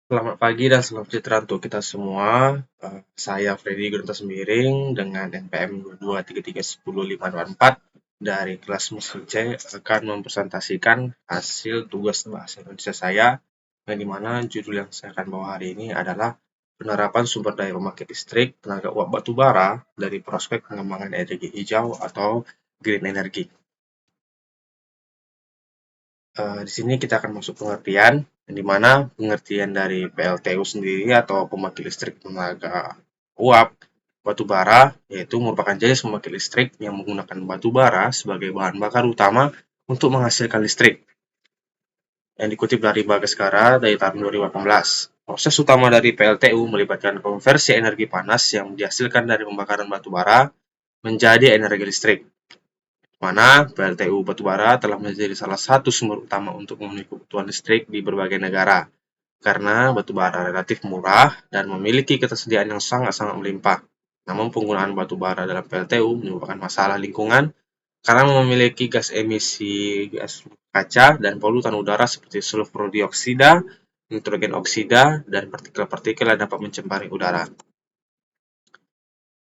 Selamat pagi dan salam sejahtera untuk kita semua. Saya Freddy Gunta Sembiring dengan NPM 223310524 dari kelas Muslim C akan mempresentasikan hasil tugas bahasa Indonesia saya, yang dimana judul yang saya akan bawa hari ini adalah penerapan sumber daya pembangkit listrik tenaga uap batu bara dari prospek pengembangan energi hijau atau green energy. Di sini kita akan masuk pengertian, di mana pengertian dari PLTU sendiri atau pembangkit listrik tenaga uap batu bara, yaitu merupakan jenis pembangkit listrik yang menggunakan batu bara sebagai bahan bakar utama untuk menghasilkan listrik. Yang dikutip dari Bagaskara dari tahun 2018. Proses utama dari PLTU melibatkan konversi energi panas yang dihasilkan dari pembakaran batu bara menjadi energi listrik, mana PLTU batubara telah menjadi salah satu sumber utama untuk memenuhi kebutuhan listrik di berbagai negara, karena batubara relatif murah dan memiliki ketersediaan yang sangat-sangat melimpah. Namun penggunaan batubara dalam PLTU menyebabkan masalah lingkungan karena memiliki gas emisi gas kaca dan polutan udara seperti sulfur dioksida, nitrogen oksida, dan partikel-partikel yang dapat mencemari udara.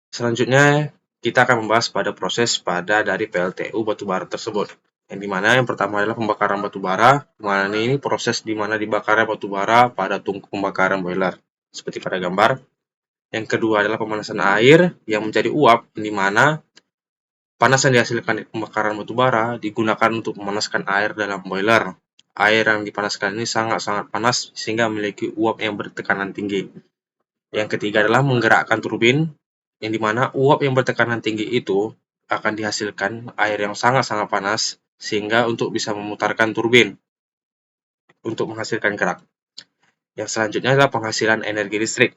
Selanjutnya, kita akan membahas pada proses pada dari PLTU batubara tersebut. Yang dimana yang pertama adalah pembakaran batubara, mana ini proses di mana dibakarnya batubara pada tungku pembakaran boiler, seperti pada gambar. Yang kedua adalah pemanasan air yang menjadi uap, di mana panas yang dihasilkan dari pembakaran batubara digunakan untuk memanaskan air dalam boiler. Air yang dipanaskan ini sangat-sangat panas sehingga memiliki uap yang bertekanan tinggi. Yang ketiga adalah menggerakkan turbin, yang dimana uap yang bertekanan tinggi itu akan dihasilkan air yang sangat-sangat panas sehingga untuk bisa memutarkan turbin untuk menghasilkan gerak. Yang selanjutnya adalah penghasilan energi listrik.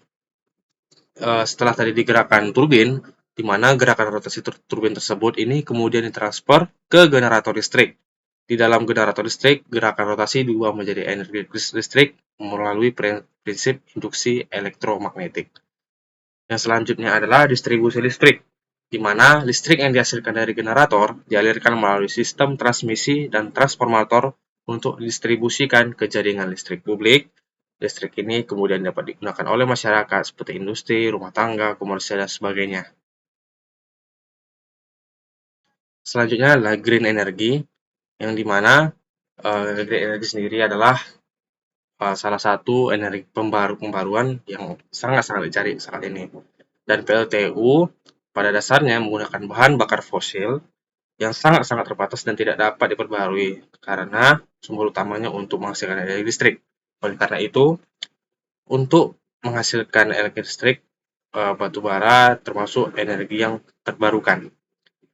Setelah tadi digerakkan turbin, di mana gerakan rotasi turbin tersebut ini kemudian ditransfer ke generator listrik. Di dalam generator listrik, gerakan rotasi diubah menjadi energi listrik melalui prinsip induksi elektromagnetik. Yang selanjutnya adalah distribusi listrik, di mana listrik yang dihasilkan dari generator dialirkan melalui sistem transmisi dan transformator untuk didistribusikan ke jaringan listrik publik. Listrik ini kemudian dapat digunakan oleh masyarakat seperti industri, rumah tangga, komersial, dan sebagainya. Selanjutnya adalah green energy, yang dimana green energy sendiri adalah salah satu energi pembaruan yang sangat-sangat dicari saat ini. Dan PLTU pada dasarnya menggunakan bahan bakar fosil yang sangat-sangat terbatas dan tidak dapat diperbaharui karena sumber utamanya untuk menghasilkan energi listrik. Oleh karena itu, untuk menghasilkan energi listrik, batu bara termasuk energi yang terbarukan.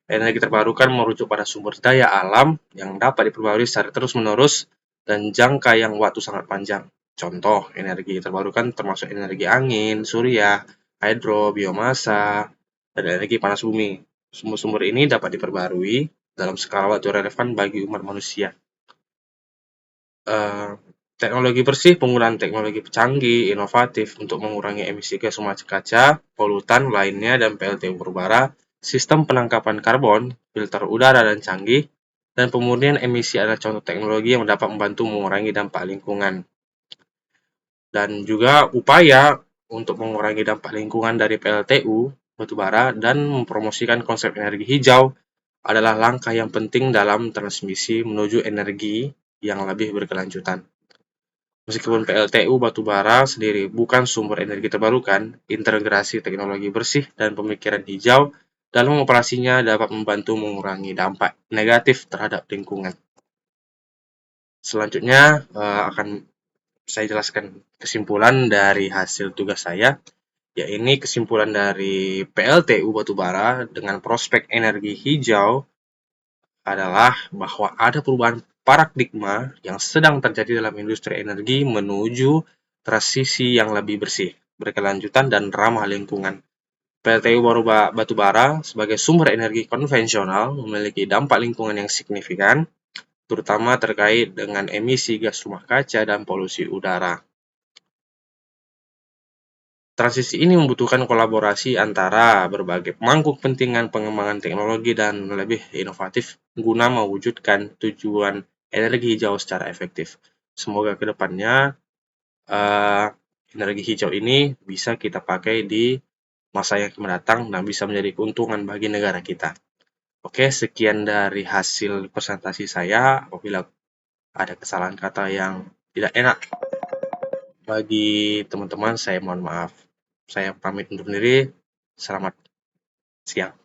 Energi terbarukan merujuk pada sumber daya alam yang dapat diperbarui secara terus-menerus dan jangka yang waktu sangat panjang. Contoh, energi terbarukan termasuk energi angin, surya, hidro, biomasa, dan energi panas bumi. Sumber-sumber ini dapat diperbarui dalam skala waktu relevan bagi umat manusia. Teknologi bersih, penggunaan teknologi canggih, inovatif untuk mengurangi emisi gas rumah kaca, polutan lainnya, dan PLTU berbara, sistem penangkapan karbon, filter udara dan canggih, dan pemurnian emisi adalah contoh teknologi yang dapat membantu mengurangi dampak lingkungan. Dan juga upaya untuk mengurangi dampak lingkungan dari PLTU batubara dan mempromosikan konsep energi hijau adalah langkah yang penting dalam transmisi menuju energi yang lebih berkelanjutan. Meskipun PLTU batubara sendiri bukan sumber energi terbarukan, integrasi teknologi bersih dan pemikiran hijau dalam operasinya dapat membantu mengurangi dampak negatif terhadap lingkungan. Selanjutnya akan saya jelaskan kesimpulan dari hasil tugas saya, yaitu kesimpulan dari PLTU batubara dengan prospek energi hijau adalah bahwa ada perubahan paradigma yang sedang terjadi dalam industri energi menuju transisi yang lebih bersih, berkelanjutan, dan ramah lingkungan. PLTU batubara sebagai sumber energi konvensional memiliki dampak lingkungan yang signifikan, terutama terkait dengan emisi gas rumah kaca dan polusi udara. Transisi ini membutuhkan kolaborasi antara berbagai pemangku kepentingan pengembangan teknologi dan lebih inovatif guna mewujudkan tujuan energi hijau secara efektif. Semoga kedepannya Energi hijau ini bisa kita pakai di masa yang mendatang dan bisa menjadi keuntungan bagi negara kita. Oke, sekian dari hasil presentasi saya. Apabila ada kesalahan kata yang tidak enak bagi teman-teman, saya mohon maaf. Saya pamit undur diri. Selamat siang.